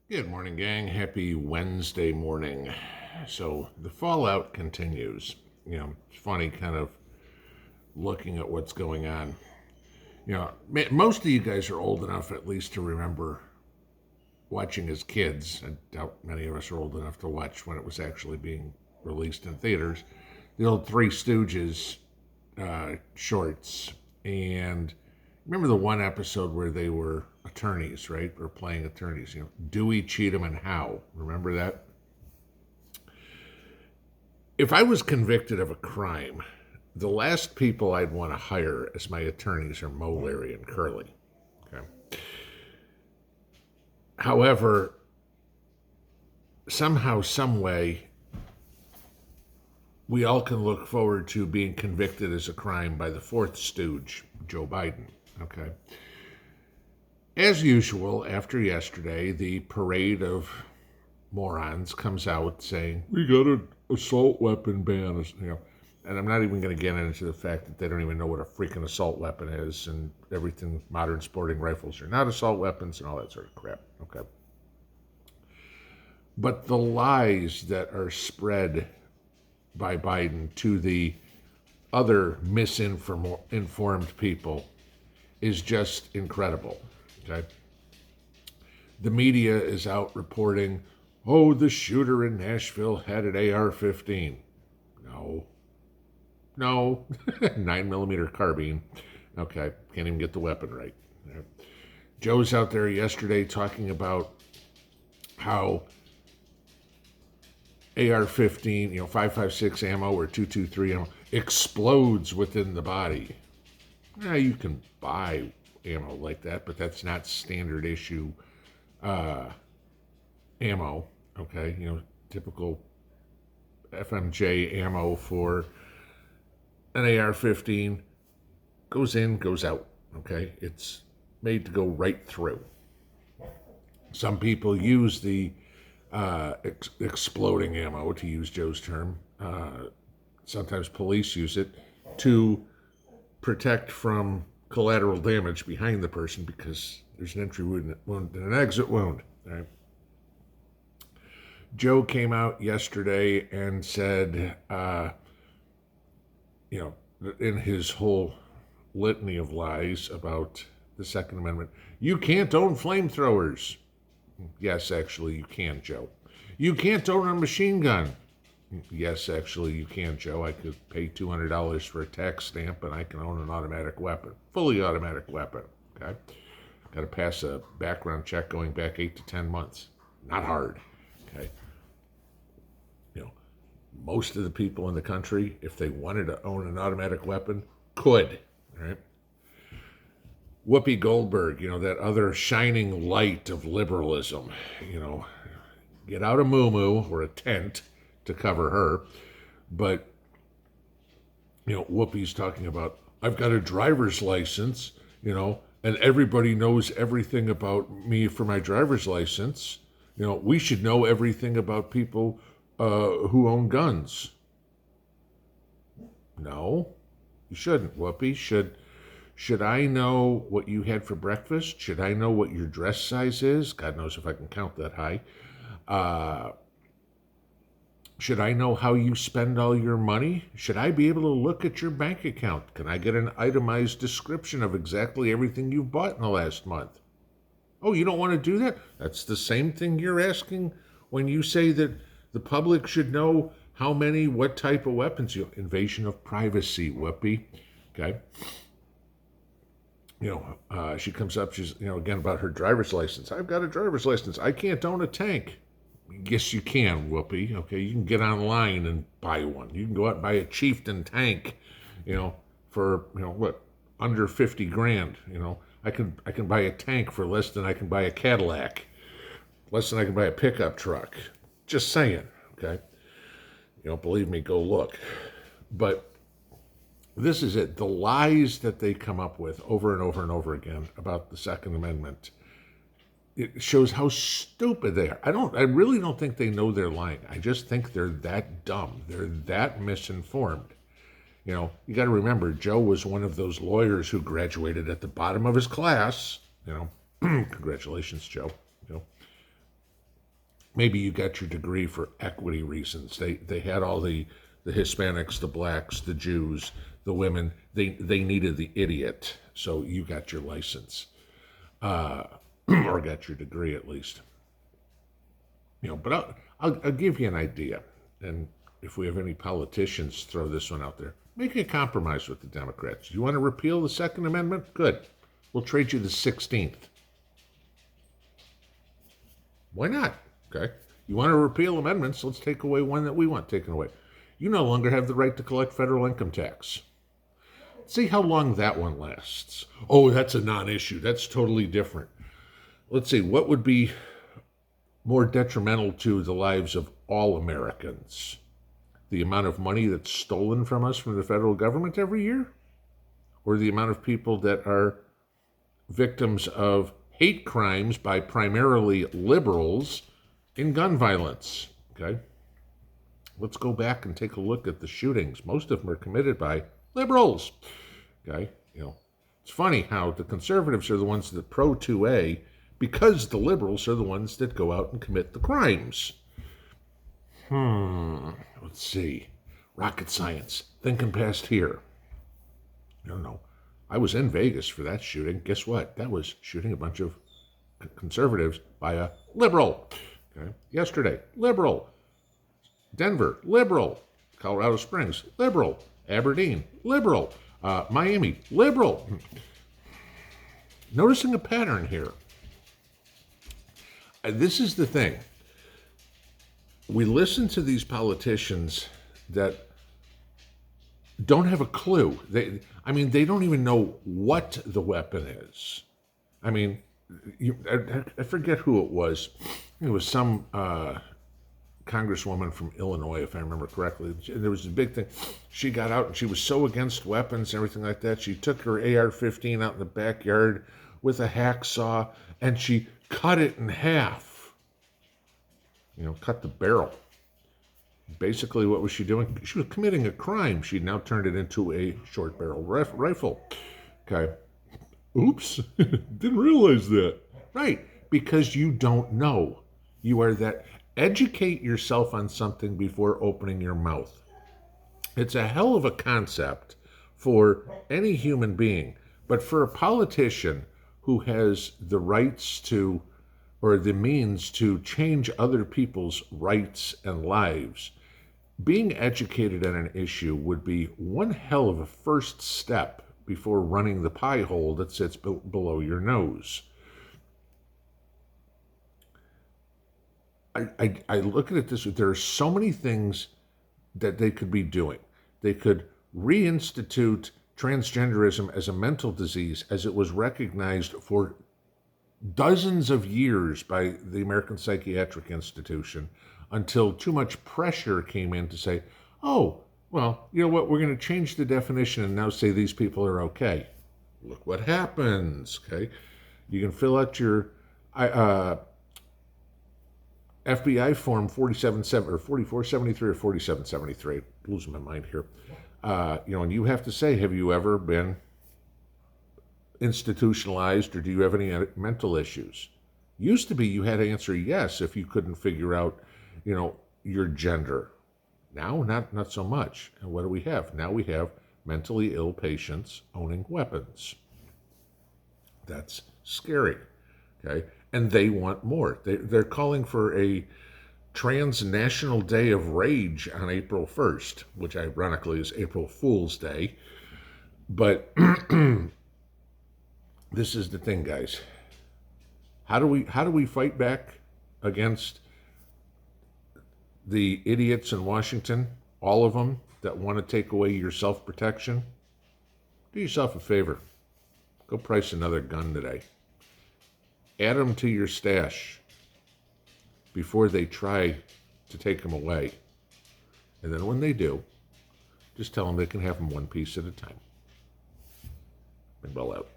Good morning, gang. Happy Wednesday morning. So the fallout continues. It's funny kind of looking at what's going on. Most of you guys are old enough at least to remember watching as kids. I doubt many of us are old enough to watch when it was actually being released in theaters. The old Three Stooges shorts. And remember the one episode where they were attorneys, right? Or playing attorneys, Dewey, Cheatham, and Howe. Remember that? If I was convicted of a crime, the last people I'd want to hire as my attorneys are Mo, Larry, and Curly. Okay. However, somehow, some way, we all can look forward to being convicted as a crime by the fourth stooge, Joe Biden. Okay. As usual, after yesterday, the parade of morons comes out saying, we got an assault weapon ban, and I'm not even going to get into the fact that they don't even know what a freaking assault weapon is and everything. Modern sporting rifles are not assault weapons and all that sort of crap. Okay. But the lies that are spread by Biden to the other misinformed people is just incredible. Okay. The media is out reporting, oh, the shooter in Nashville had an AR-15. No. 9mm carbine. Okay, can't even get the weapon right. Joe's out there yesterday talking about how AR-15, 5.56 ammo or 223 ammo explodes within the body. Yeah, you can buy ammo like that, but that's not standard issue ammo. Okay, typical FMJ ammo for an AR-15 goes in, goes out. Okay, it's made to go right through. Some people use the exploding ammo, to use Joe's term. Sometimes police use it to protect from collateral damage behind the person because there's an entry wound and an exit wound. Right? Joe came out yesterday and said, in his whole litany of lies about the Second Amendment, you can't own flamethrowers. Yes, actually, you can, Joe. You can't own a machine gun. Yes, actually, you can, Joe. I could pay $200 for a tax stamp and I can own an automatic weapon, fully automatic weapon. Okay? Got to pass a background check going back 8 to 10 months. Not hard. Okay? Most of the people in the country, if they wanted to own an automatic weapon, could. Right? Whoopi Goldberg, that other shining light of liberalism, get out a muumuu or a tent to cover her. But, Whoopi's talking about, I've got a driver's license, and everybody knows everything about me for my driver's license. We should know everything about people who own guns. No, you shouldn't, Whoopi. Should I know what you had for breakfast? Should I know what your dress size is? God knows if I can count that high. Should I know how you spend all your money? Should I be able to look at your bank account? Can I get an itemized description of exactly everything you've bought in the last month? Oh, you don't want to do that? That's the same thing you're asking when you say that the public should know how many, what type of weapons. Invasion of privacy, Whoopi. Okay. She comes up, she's, again, about her driver's license. I've got a driver's license. I can't own a tank. Yes, you can, Whoopi. Okay, you can get online and buy one. You can go out and buy a Chieftain tank, for, what, under 50 grand. I can buy a tank for less than I can buy a Cadillac, less than I can buy a pickup truck. Just saying, okay? Believe me, go look. But this is it. The lies that they come up with over and over and over again about the Second Amendment, it shows how stupid they are. I really don't think they know they're lying. I just think they're that dumb. They're that misinformed. You got to remember, Joe was one of those lawyers who graduated at the bottom of his class. Congratulations, Joe. maybe you got your degree for equity reasons. They had all the Hispanics, the blacks, the Jews, the women. They needed the idiot, so you got your license, or got your degree at least. But I'll give you an idea, and if we have any politicians, throw this one out there. Make a compromise with the Democrats. You want to repeal the Second Amendment? Good. We'll trade you the 16th. Why not? Okay. You want to repeal amendments? Let's take away one that we want taken away. You no longer have the right to collect federal income tax. See how long that one lasts. Oh, that's a non-issue. That's totally different. Let's see. What would be more detrimental to the lives of all Americans? The amount of money that's stolen from us from the federal government every year? Or the amount of people that are victims of hate crimes by primarily liberals in gun violence? Okay. Let's go back and take a look at the shootings. Most of them are committed by liberals. Okay. It's funny how the conservatives are the ones that pro 2A because the liberals are the ones that go out and commit the crimes. Let's see. Rocket science. Thinking past here. I don't know. I was in Vegas for that shooting. Guess what? That was shooting a bunch of conservatives by a liberal. Okay. Yesterday, liberal. Denver, liberal. Colorado Springs, liberal. Aberdeen, liberal. Miami, liberal. Noticing a pattern here. This is the thing. We listen to these politicians that don't have a clue. They don't even know what the weapon is. I forget who it was. It was some congresswoman from Illinois, if I remember correctly. There was a big thing. She got out and she was so against weapons and everything like that. She took her AR-15 out in the backyard with a hacksaw and she cut it in half. Cut the barrel. Basically, what was she doing? She was committing a crime. She now turned it into a short barrel rifle. Okay. Oops. Didn't realize that. Right. Because you don't know. You are that. Educate yourself on something before opening your mouth. It's a hell of a concept for any human being. But for a politician who has the rights to, or the means to change other people's rights and lives, being educated on an issue would be one hell of a first step before running the pie hole that sits below your nose. I look at it this way. There are so many things that they could be doing. They could reinstitute transgenderism as a mental disease as it was recognized for dozens of years by the American Psychiatric Institution until too much pressure came in to say, oh, well, you know what, we're going to change the definition and now say these people are okay. Look what happens, okay? You can fill out your FBI form 4473 or 4773. Losing my mind here. And you have to say, have you ever been institutionalized or do you have any mental issues? Used to be you had to answer yes if you couldn't figure out, your gender. Now, not so much. And what do we have? Now we have mentally ill patients owning weapons. That's scary, okay? And they want more. They're calling for a transnational day of rage on April 1st, which ironically is April Fool's Day. But this is the thing, guys. How do we fight back against the idiots in Washington, all of them that want to take away your self-protection? Do yourself a favor. Go price another gun today. Add them to your stash before they try to take them away. And then when they do, just tell them they can have them one piece at a time. Pinball out.